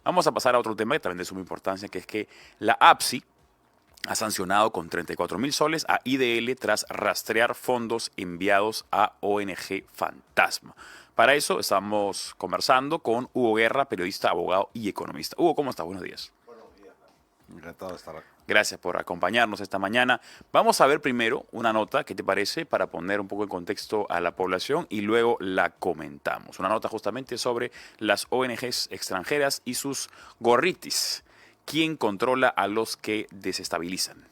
Vamos a pasar a otro tema que también de suma importancia, que es que la APSI ha sancionado con 34.000 soles a IDL tras rastrear fondos enviados a ONG Fantasma. Para eso estamos conversando con Hugo Guerra, periodista, abogado y economista. Hugo, ¿cómo estás? Buenos días. Buenos días. Encantado de estar aquí. Gracias por acompañarnos esta mañana. Vamos a ver primero una nota, ¿qué te parece? Para poner un poco en contexto a la población y luego la comentamos. Una nota justamente sobre las ONGs extranjeras y sus gorritis. ¿Quién controla a los que desestabilizan?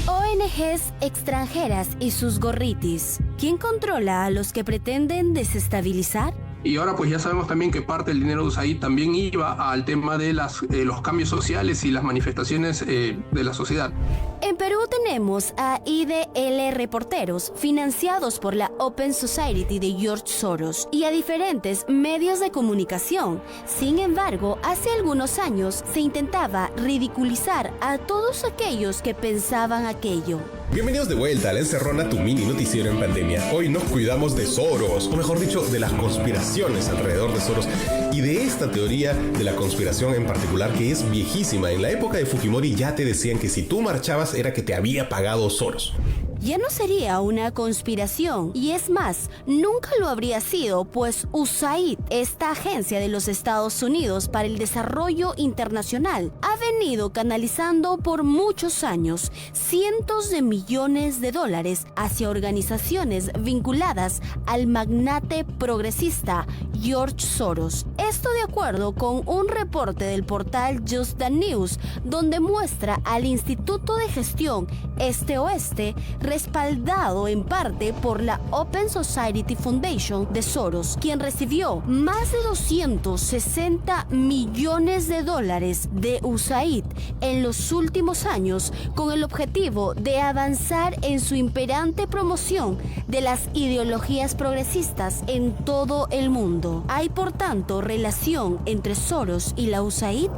ONGs extranjeras y sus gorritis. ¿Quién controla a los que pretenden desestabilizar? Y ahora pues ya sabemos también que parte del dinero de USAID también iba al tema de los cambios sociales y las manifestaciones de la sociedad. En Perú tenemos a IDL Reporteros, financiados por la Open Society de George Soros, y a diferentes medios de comunicación. Sin embargo, hace algunos años se intentaba ridiculizar a todos aquellos que pensaban aquello. Bienvenidos de vuelta a La Encerrona, tu mini noticiero en pandemia. Hoy nos cuidamos de Soros, o mejor dicho, de las conspiraciones alrededor de Soros y de esta teoría de la conspiración en particular que es viejísima. En la época de Fujimori ya te decían que si tú marchabas era que te había pagado Soros. Ya no sería una conspiración, y es más, nunca lo habría sido, pues USAID, esta agencia de los Estados Unidos para el Desarrollo Internacional, ha venido canalizando por muchos años cientos de millones de dólares hacia organizaciones vinculadas al magnate progresista George Soros. Esto de acuerdo con un reporte del portal Just the News, donde muestra al Instituto de Gestión Este-Oeste, respaldado en parte por la Open Society Foundation de Soros, quien recibió más de 260 millones de dólares de USAID en los últimos años con el objetivo de avanzar en su imperante promoción de las ideologías progresistas en todo el mundo. ¿Hay por tanto relación entre Soros y la USAID?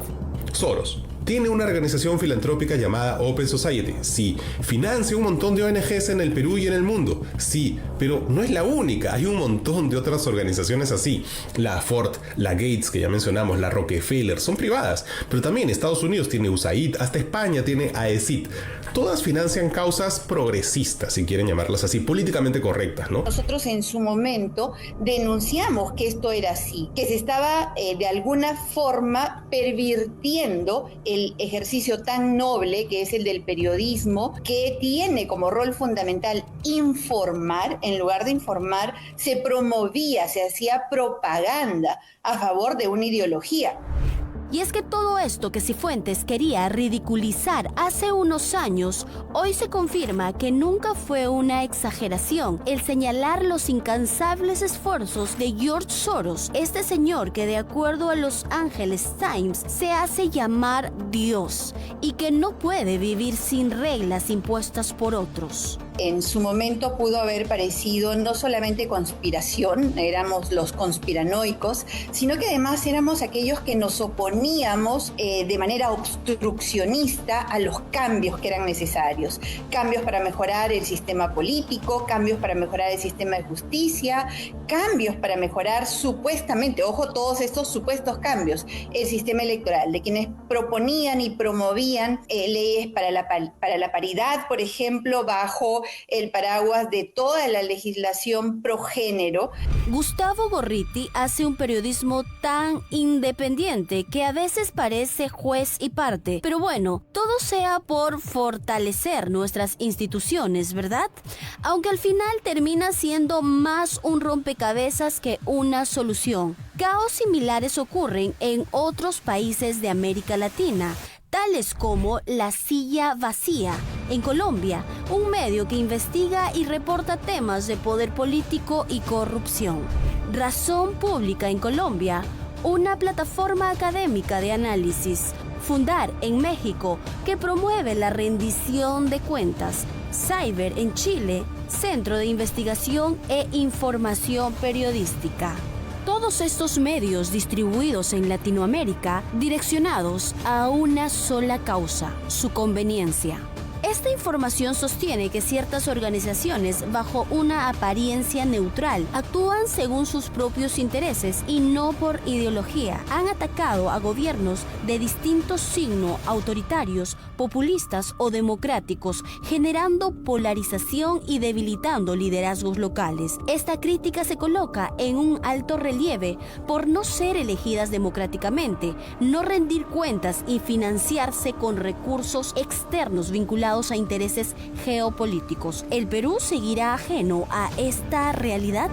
Soros tiene una organización filantrópica llamada Open Society. Sí, financia un montón de ONGs en el Perú y en el mundo. Sí, pero no es la única. Hay un montón de otras organizaciones así. La Ford, la Gates, que ya mencionamos, la Rockefeller, son privadas. Pero también Estados Unidos tiene USAID, hasta España tiene AECID. Todas financian causas progresistas, si quieren llamarlas así, políticamente correctas, ¿no? Nosotros en su momento denunciamos que esto era así, que se estaba de alguna forma pervirtiendo el ejercicio tan noble que es el del periodismo, que tiene como rol fundamental informar. En lugar de informar, se promovía, se hacía propaganda a favor de una ideología. Y es que todo esto que Cifuentes quería ridiculizar hace unos años, hoy se confirma que nunca fue una exageración el señalar los incansables esfuerzos de George Soros, este señor que de acuerdo a Los Angeles Times se hace llamar Dios y que no puede vivir sin reglas impuestas por otros. En su momento pudo haber parecido no solamente conspiración, éramos los conspiranoicos, sino que además éramos aquellos que nos oponíamos de manera obstruccionista a los cambios que eran necesarios. Cambios para mejorar el sistema político, cambios para mejorar el sistema de justicia, cambios para mejorar supuestamente, ojo, todos estos supuestos cambios, el sistema electoral, de quienes proponían y promovían leyes para la paridad, por ejemplo, bajo el paraguas de toda la legislación progénero. Gustavo Gorriti hace un periodismo tan independiente que a veces parece juez y parte. Pero bueno, todo sea por fortalecer nuestras instituciones, ¿verdad? Aunque al final termina siendo más un rompecabezas que una solución. Caos similares ocurren en otros países de América Latina, tales como La Silla Vacía, en Colombia, un medio que investiga y reporta temas de poder político y corrupción. Razón Pública en Colombia, una plataforma académica de análisis. Fundar en México, que promueve la rendición de cuentas. Cyber en Chile, Centro de Investigación e Información Periodística. Todos estos medios distribuidos en Latinoamérica, direccionados a una sola causa, su conveniencia. Esta información sostiene que ciertas organizaciones, bajo una apariencia neutral, actúan según sus propios intereses y no por ideología. Han atacado a gobiernos de distintos signos, autoritarios, populistas o democráticos, generando polarización y debilitando liderazgos locales. Esta crítica se coloca en un alto relieve por no ser elegidas democráticamente, no rendir cuentas y financiarse con recursos externos vinculados a intereses geopolíticos. ¿El Perú seguirá ajeno a esta realidad?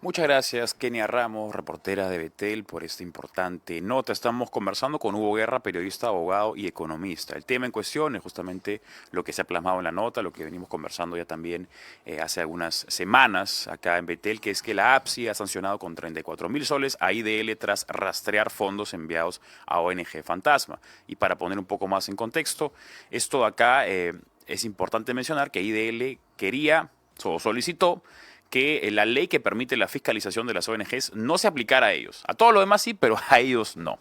Muchas gracias, Kenia Ramos, reportera de Betel, por esta importante nota. Estamos conversando con Hugo Guerra, periodista, abogado y economista. El tema en cuestión es justamente lo que se ha plasmado en la nota, lo que venimos conversando ya también hace algunas semanas acá en Betel, que es que la APSI ha sancionado con 34.000 soles a IDL tras rastrear fondos enviados a ONG Fantasma. Y para poner un poco más en contexto, esto acá es importante mencionar que IDL quería o solicitó que la ley que permite la fiscalización de las ONGs no se aplicara a ellos. A todo lo demás sí, pero a ellos no.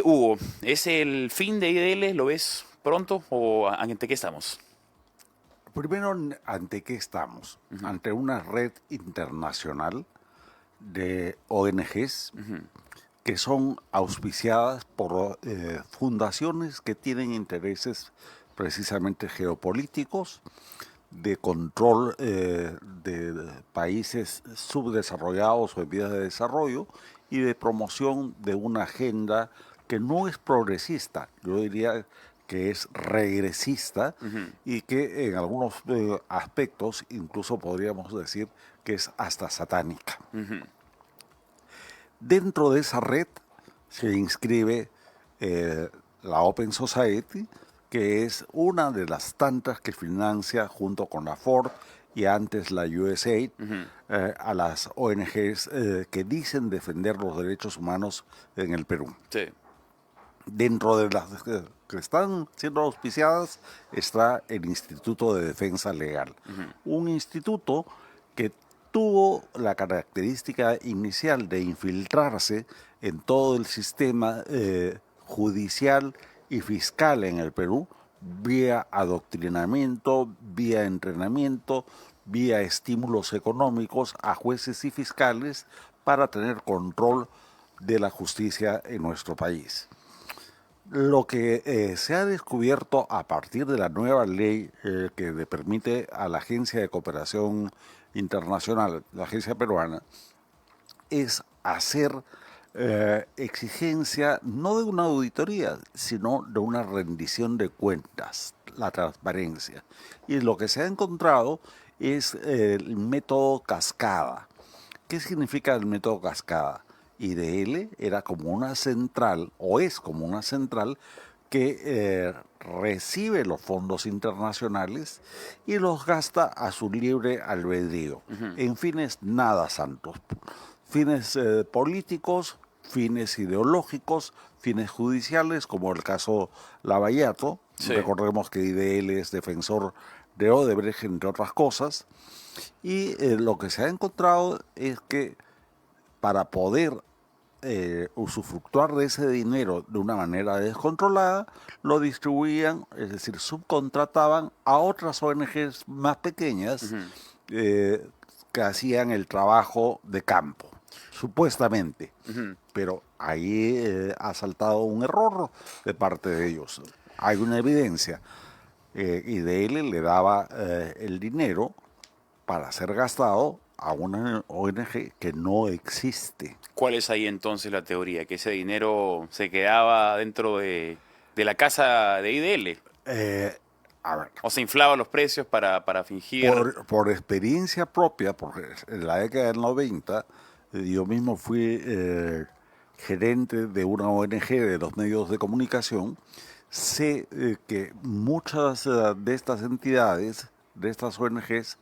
Hugo, ¿es el fin de IDL? ¿Lo ves pronto o ante qué estamos? Primero, ¿ante qué estamos? Ante una red internacional de ONGs que son auspiciadas por fundaciones que tienen intereses precisamente geopolíticos, de control de países subdesarrollados o en vías de desarrollo y de promoción de una agenda que no es progresista, yo diría que es regresista y que en algunos aspectos incluso podríamos decir que es hasta satánica. Dentro de esa red se inscribe la Open Society, que es una de las tantas que financia junto con la Ford y antes la USAID a las ONGs que dicen defender los derechos humanos en el Perú. Sí. Dentro de las que están siendo auspiciadas está el Instituto de Defensa Legal, un instituto que tuvo la característica inicial de infiltrarse en todo el sistema judicial y fiscal en el Perú, vía adoctrinamiento, vía entrenamiento, vía estímulos económicos a jueces y fiscales para tener control de la justicia en nuestro país. Lo que se ha descubierto a partir de la nueva ley que le permite a la Agencia de Cooperación Internacional, la agencia peruana, es hacer exigencia no de una auditoría, sino de una rendición de cuentas, la transparencia. Y lo que se ha encontrado es el método cascada. ¿Qué significa el método cascada? IDL era como una central, o es como una central, que recibe los fondos internacionales y los gasta a su libre albedrío, en fines nada santos. Fines políticos, fines ideológicos, fines judiciales, como el caso Lavallato. Sí. Recordemos que IDL es defensor de Odebrecht, entre otras cosas. Y lo que se ha encontrado es que para poder usufructuar de ese dinero de una manera descontrolada, lo distribuían, es decir, subcontrataban a otras ONGs más pequeñas que hacían el trabajo de campo, supuestamente. Pero ahí ha saltado un error de parte de ellos. Hay una evidencia. IDL le daba el dinero para ser gastado a una ONG que no existe. ¿Cuál es ahí entonces la teoría? ¿Que ese dinero se quedaba dentro de la casa de IDL? A ver, ¿O se inflaban los precios para fingir? Por experiencia propia, porque en la década del 90 yo mismo fui gerente de una ONG de los medios de comunicación. Sé que muchas de estas entidades, de estas ONGs,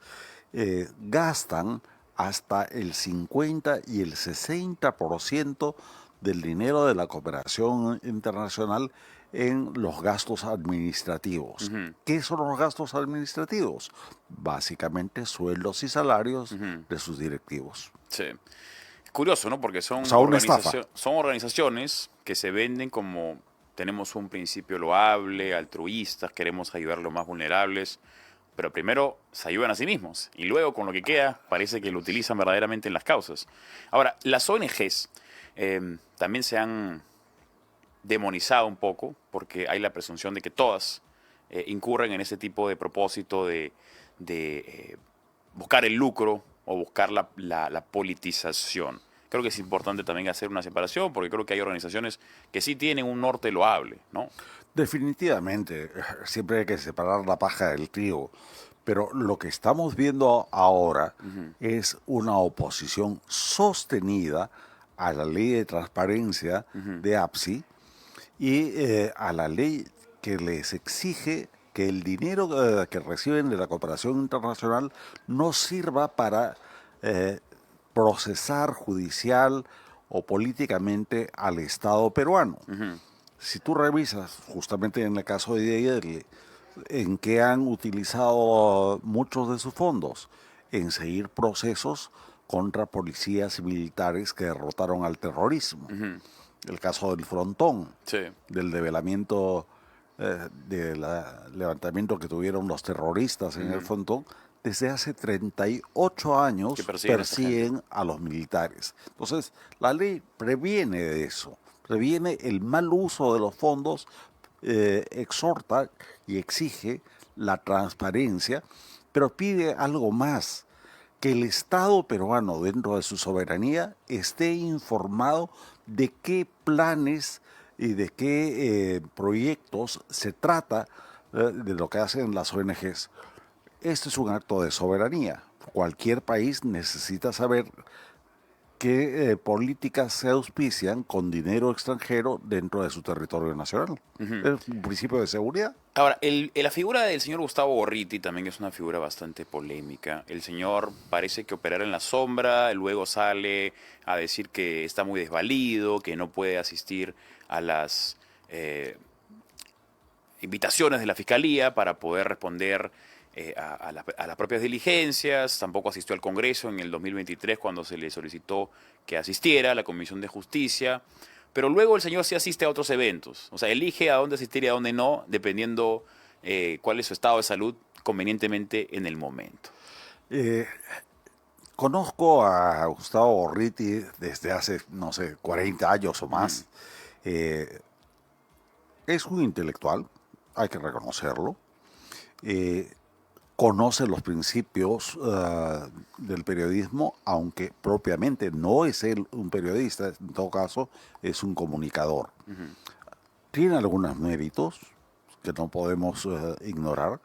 gastan hasta el 50 y el 60% del dinero de la cooperación internacional en los gastos administrativos. ¿Qué son los gastos administrativos? Básicamente sueldos y salarios de sus directivos. Sí. curioso, ¿no? Porque O sea, una estafa. son organizaciones que se venden como tenemos un principio loable, altruistas, queremos ayudar a los más vulnerables, pero primero se ayudan a sí mismos y luego con lo que queda parece que lo utilizan verdaderamente en las causas. Ahora, las ONGs también se han demonizado un poco porque hay la presunción de que todas incurren en ese tipo de propósito de buscar el lucro o buscar la politización. Creo que es importante también hacer una separación porque creo que hay organizaciones que sí tienen un norte loable, ¿no? Definitivamente, siempre hay que separar la paja del trigo, pero lo que estamos viendo ahora es una oposición sostenida a la ley de transparencia de APSI y a la ley que les exige que el dinero que reciben de la cooperación internacional no sirva para procesar judicial o políticamente al Estado peruano. Si tú revisas, justamente en el caso de IDL, en qué han utilizado muchos de sus fondos, en seguir procesos contra policías y militares que derrotaron al terrorismo. El caso del Frontón, Sí. del develamiento, del levantamiento que tuvieron los terroristas en el Frontón, desde hace 38 años Que persiguen a esta persiguen a los militares. Entonces, la ley previene de eso, previene el mal uso de los fondos, exhorta y exige la transparencia, pero pide algo más, que el Estado peruano, dentro de su soberanía, esté informado de qué planes y de qué proyectos se trata de lo que hacen las ONGs. Este es un acto de soberanía. Cualquier país necesita saber qué políticas se auspician con dinero extranjero dentro de su territorio nacional. Es un principio de seguridad. Ahora, la figura del señor Gustavo Gorriti también es una figura bastante polémica. El señor parece que operara en la sombra, luego sale a decir que está muy desvalido, que no puede asistir a las invitaciones de la Fiscalía para poder responder a las propias diligencias. Tampoco asistió al Congreso en el 2023 cuando se le solicitó que asistiera a la Comisión de Justicia. Pero luego el señor sí asiste a otros eventos. O sea, elige a dónde asistir y a dónde no, dependiendo cuál es su estado de salud convenientemente en el momento. Conozco a Gustavo Gorriti desde hace, no sé, 40 años o más. Es un intelectual, hay que reconocerlo. Conoce los principios del periodismo, aunque propiamente no es él un periodista, en todo caso es un comunicador. Tiene algunos méritos que no podemos ignorar,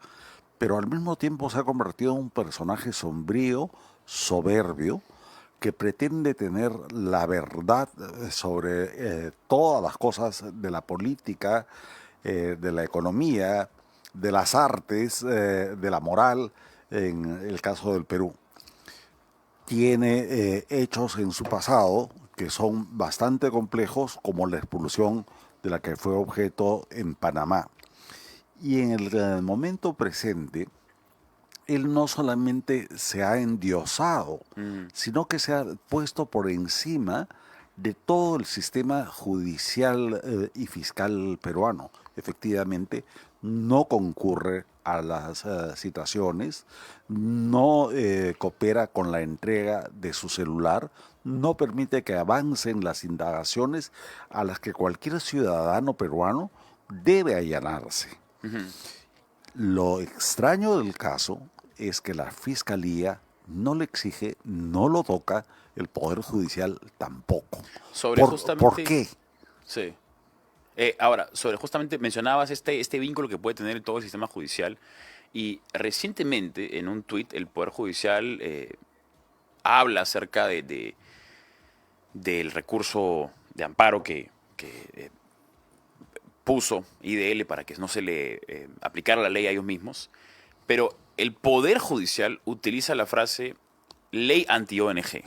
pero al mismo tiempo se ha convertido en un personaje sombrío, soberbio, que pretende tener la verdad sobre todas las cosas de la política, de la economía, de las artes, de la moral, en el caso del Perú. Tiene hechos en su pasado que son bastante complejos, como la expulsión de la que fue objeto en Panamá. Y en el momento presente, él no solamente se ha endiosado, sino que se ha puesto por encima de todo el sistema judicial y fiscal peruano. Efectivamente, no concurre a las citaciones, no coopera con la entrega de su celular, no permite que avancen las indagaciones a las que cualquier ciudadano peruano debe allanarse. Lo extraño del caso es que la Fiscalía no le exige, no lo toca, el Poder Judicial tampoco. ¿Por qué? Sí. Ahora, justamente mencionabas este vínculo que puede tener todo el sistema judicial y recientemente en un tuit el Poder Judicial habla acerca del recurso de amparo que puso IDL para que no se le aplicara la ley a ellos mismos, pero el Poder Judicial utiliza la frase ley anti-ONG,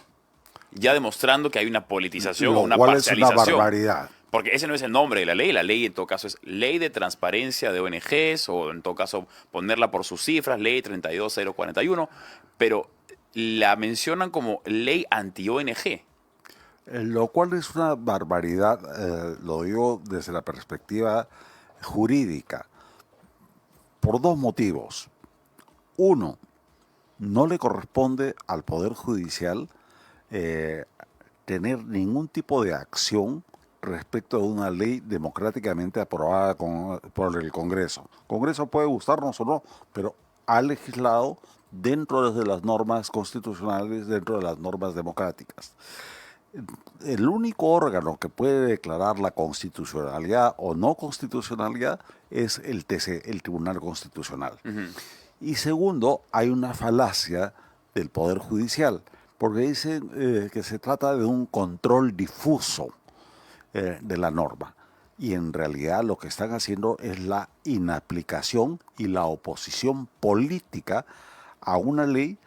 ya demostrando que hay una politización o una parcialización. Es una barbaridad. Porque ese no es el nombre de la ley en todo caso es Ley de Transparencia de ONGs, o en todo caso ponerla por sus cifras, Ley 32041, pero la mencionan como Ley anti-ONG. Lo cual es una barbaridad, lo digo desde la perspectiva jurídica, por dos motivos. Uno, no le corresponde al Poder Judicial tener ningún tipo de acción respecto de una ley democráticamente aprobada por el Congreso. El Congreso puede gustarnos o no, pero ha legislado dentro de las normas constitucionales, dentro de las normas democráticas. El único órgano que puede declarar la constitucionalidad o no constitucionalidad es el TC, el Tribunal Constitucional. Y segundo, hay una falacia del Poder Judicial, porque dicen que se trata de un control difuso de la norma. Y en realidad lo que están haciendo es la inaplicación y la oposición política a una ley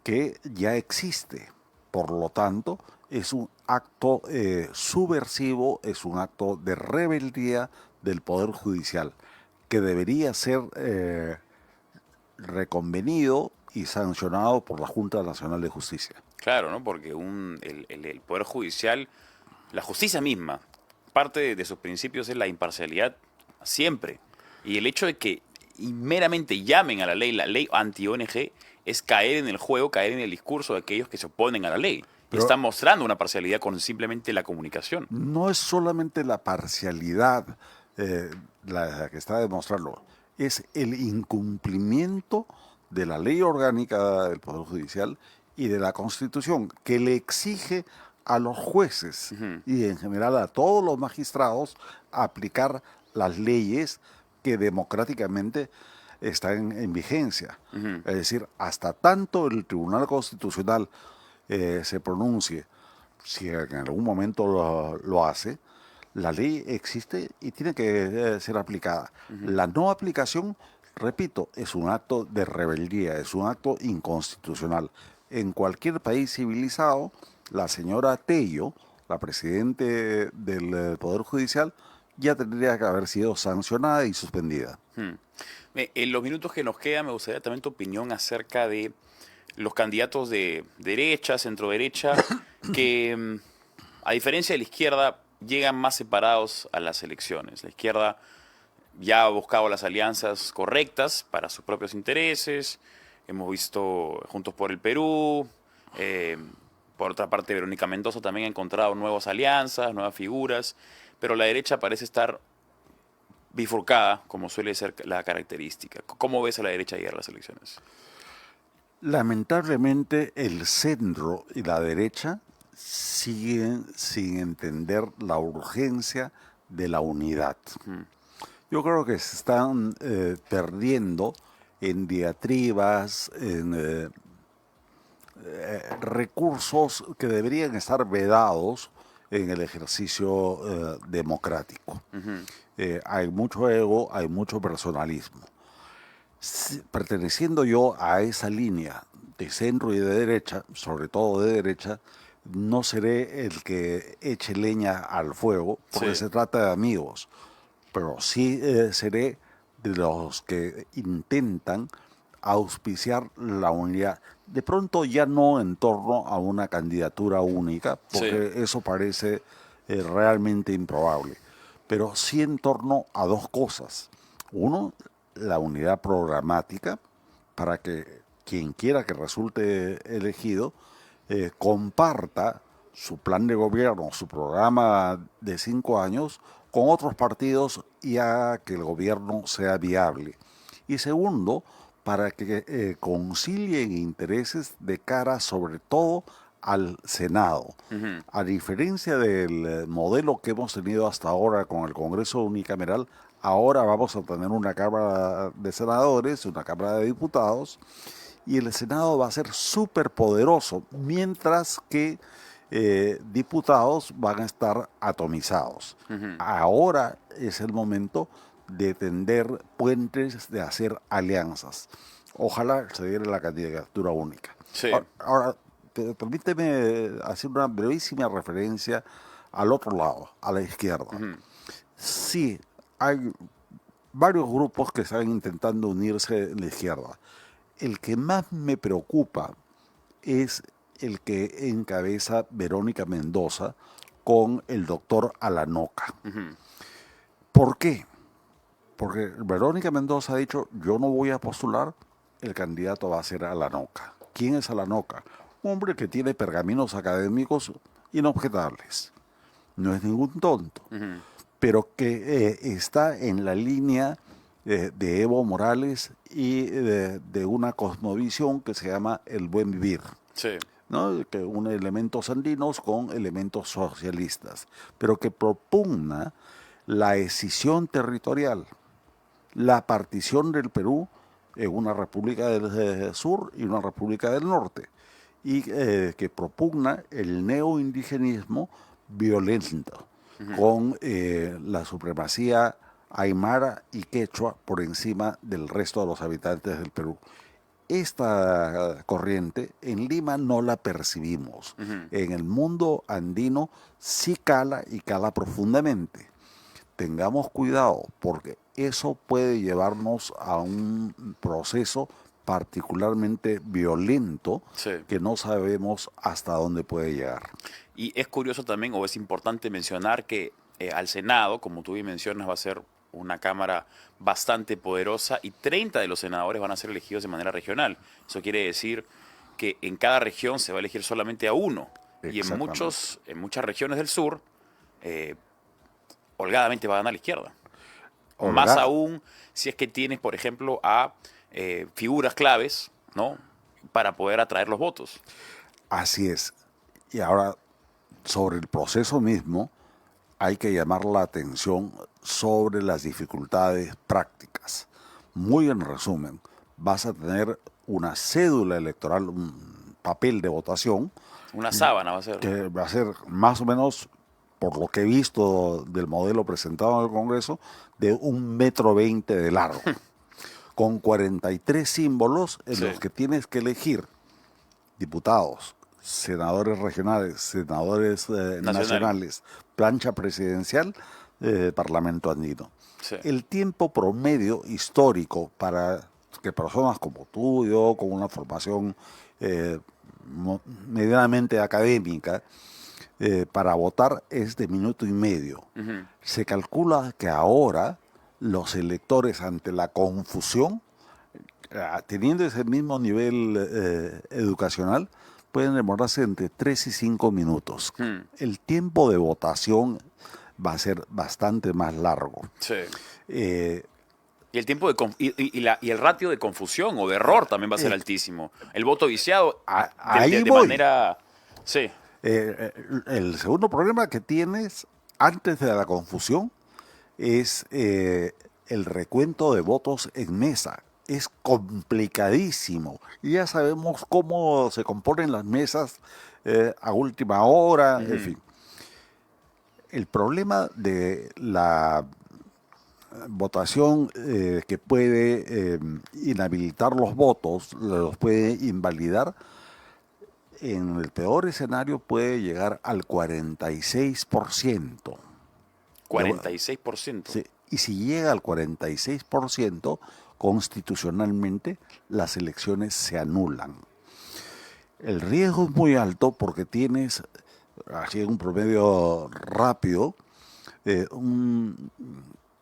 que ya existe. Por lo tanto, es un acto subversivo, es un acto de rebeldía del Poder Judicial, que debería ser reconvenido y sancionado por la Junta Nacional de Justicia. Claro, ¿no? Porque el Poder Judicial, la justicia misma, parte de sus principios es la imparcialidad siempre. Y el hecho de que meramente llamen a la ley anti-ONG, es caer en el juego, caer en el discurso de aquellos que se oponen a la ley. Y están mostrando una parcialidad con simplemente la comunicación. No es solamente la parcialidad la que está demostrando, es el incumplimiento de la ley orgánica del Poder Judicial y de la Constitución, que le exige a los jueces y en general a todos los magistrados aplicar las leyes que democráticamente están en vigencia. Es decir, hasta tanto el Tribunal Constitucional se pronuncie, si en algún momento lo hace, la ley existe y tiene que ser aplicada. La no aplicación, repito, es un acto de rebeldía, es un acto inconstitucional. En cualquier país civilizado, la señora Tello, la presidente del Poder Judicial, ya tendría que haber sido sancionada y suspendida. En los minutos que nos quedan, me gustaría también tu opinión acerca de los candidatos de derecha, centro-derecha, que a diferencia de la izquierda, llegan más separados a las elecciones. La izquierda ya ha buscado las alianzas correctas para sus propios intereses. Hemos visto Juntos por el Perú. Por otra parte, Verónica Mendoza también ha encontrado nuevas alianzas, nuevas figuras. Pero la derecha parece estar bifurcada, como suele ser la característica. ¿Cómo ves a la derecha llegar a las elecciones? Lamentablemente, el centro y la derecha siguen sin entender la urgencia de la unidad. Yo creo que se están perdiendo en diatribas, en recursos que deberían estar vedados en el ejercicio democrático. Hay mucho ego, hay mucho personalismo. Perteneciendo yo a esa línea de centro y de derecha, sobre todo de derecha, no seré el que eche leña al fuego, porque se trata de amigos, pero sí seré de los que intentan auspiciar la unidad. De pronto ya no en torno a una candidatura única, porque eso parece realmente improbable, pero sí en torno a dos cosas. Uno, la unidad programática, para que quien quiera que resulte elegido comparta su plan de gobierno, su programa de 5 años con otros partidos y haga que el gobierno sea viable. Y segundo, para que concilien intereses de cara sobre todo al Senado. A diferencia del modelo que hemos tenido hasta ahora con el Congreso unicameral, ahora vamos a tener una Cámara de Senadores, una Cámara de Diputados, y el Senado va a ser súper poderoso, mientras que diputados van a estar atomizados. Ahora es el momento de tender puentes, de hacer alianzas. Ojalá se diera la candidatura única. Ahora, permíteme hacer una brevísima referencia al otro lado, a la izquierda. Sí, hay varios grupos que están intentando unirse en la izquierda. El que más me preocupa es el que encabeza Verónica Mendoza con el doctor Alanoca. ¿Por qué? Porque Verónica Mendoza ha dicho, yo no voy a postular, el candidato va a ser Alanoca. ¿Quién es Alanoca? Un hombre que tiene pergaminos académicos inobjetables. No es ningún tonto, pero que está en la línea de Evo Morales y de una cosmovisión que se llama el buen vivir. Sí. ¿No? Que une elementos andinos con elementos socialistas, pero que propugna la escisión territorial, la partición del Perú en una república del sur y una república del norte, y que propugna el neoindigenismo violento, con la supremacía aymara y quechua por encima del resto de los habitantes del Perú. Esta corriente en Lima no la percibimos. En el mundo andino sí cala y cala profundamente. Tengamos cuidado porque eso puede llevarnos a un proceso particularmente violento que no sabemos hasta dónde puede llegar. Y es curioso también, o es importante mencionar que al Senado, como tú bien mencionas, va a ser una Cámara bastante poderosa y 30 de los senadores van a ser elegidos de manera regional. Eso quiere decir que en cada región se va a elegir solamente a uno. Y en muchas regiones del sur, holgadamente va a ganar la izquierda. Más aún si es que tienes, por ejemplo, a figuras claves, ¿no?, para poder atraer los votos. Así es. Y ahora, sobre el proceso mismo, hay que llamar la atención sobre las dificultades prácticas. Muy en resumen, vas a tener una cédula electoral, un papel de votación. Una sábana va a ser. Que va a ser más o menos, por lo que he visto del modelo presentado en el Congreso, de 1,20 m de largo, con 43 símbolos en los que tienes que elegir diputados, senadores regionales, senadores nacionales, plancha presidencial, Parlamento andino. El tiempo promedio histórico para que personas como tú y yo, con una formación medianamente académica, para votar es de 1,5 minutos. Se calcula que ahora los electores, ante la confusión, teniendo ese mismo nivel educacional, pueden demorarse entre 3 y 5 minutos. El tiempo de votación va a ser bastante más largo. Y el tiempo y el ratio de confusión o de error también va a ser altísimo. El voto viciado de manera... Sí. El segundo problema que tienes antes de la confusión es el recuento de votos en mesa. Es complicadísimo. Y ya sabemos cómo se componen las mesas a última hora, en fin. El problema de la votación que puede inhabilitar los votos, los puede invalidar, en el peor escenario puede llegar al 46%. 46%. Sí, y si llega al 46%, constitucionalmente las elecciones se anulan. El riesgo es muy alto porque tienes, así en un promedio rápido, un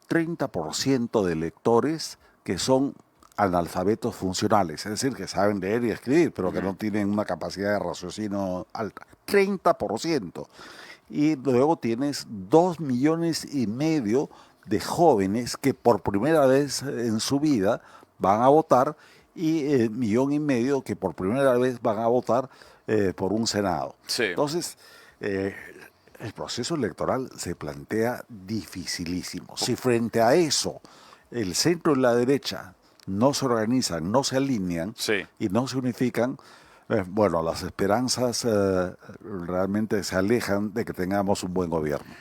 30% de electores que son analfabetos funcionales, es decir, que saben leer y escribir, pero que no tienen una capacidad de raciocinio alta. 30%. Y luego tienes 2,5 millones de jóvenes que por primera vez en su vida van a votar y 1,5 millones que por primera vez van a votar por un Senado. Entonces, el proceso electoral se plantea dificilísimo. Si frente a eso el centro y la derecha no se organizan, no se alinean y no se unifican, bueno, las esperanzas realmente se alejan de que tengamos un buen gobierno.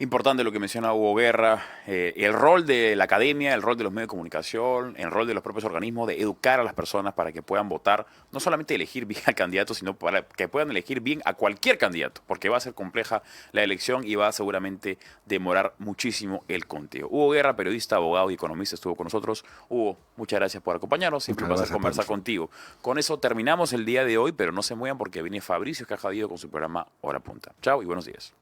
Importante lo que menciona Hugo Guerra, el rol de la academia, el rol de los medios de comunicación, el rol de los propios organismos de educar a las personas para que puedan votar, no solamente elegir bien al candidato, sino para que puedan elegir bien a cualquier candidato, porque va a ser compleja la elección y va a seguramente demorar muchísimo el conteo. Hugo Guerra, periodista, abogado y economista, estuvo con nosotros. Hugo, muchas gracias por acompañarnos, siempre un placer conversar contigo. Con eso terminamos el día de hoy, pero no se muevan porque viene Fabricio Cajadillo con su programa Hora Punta. Chao y buenos días.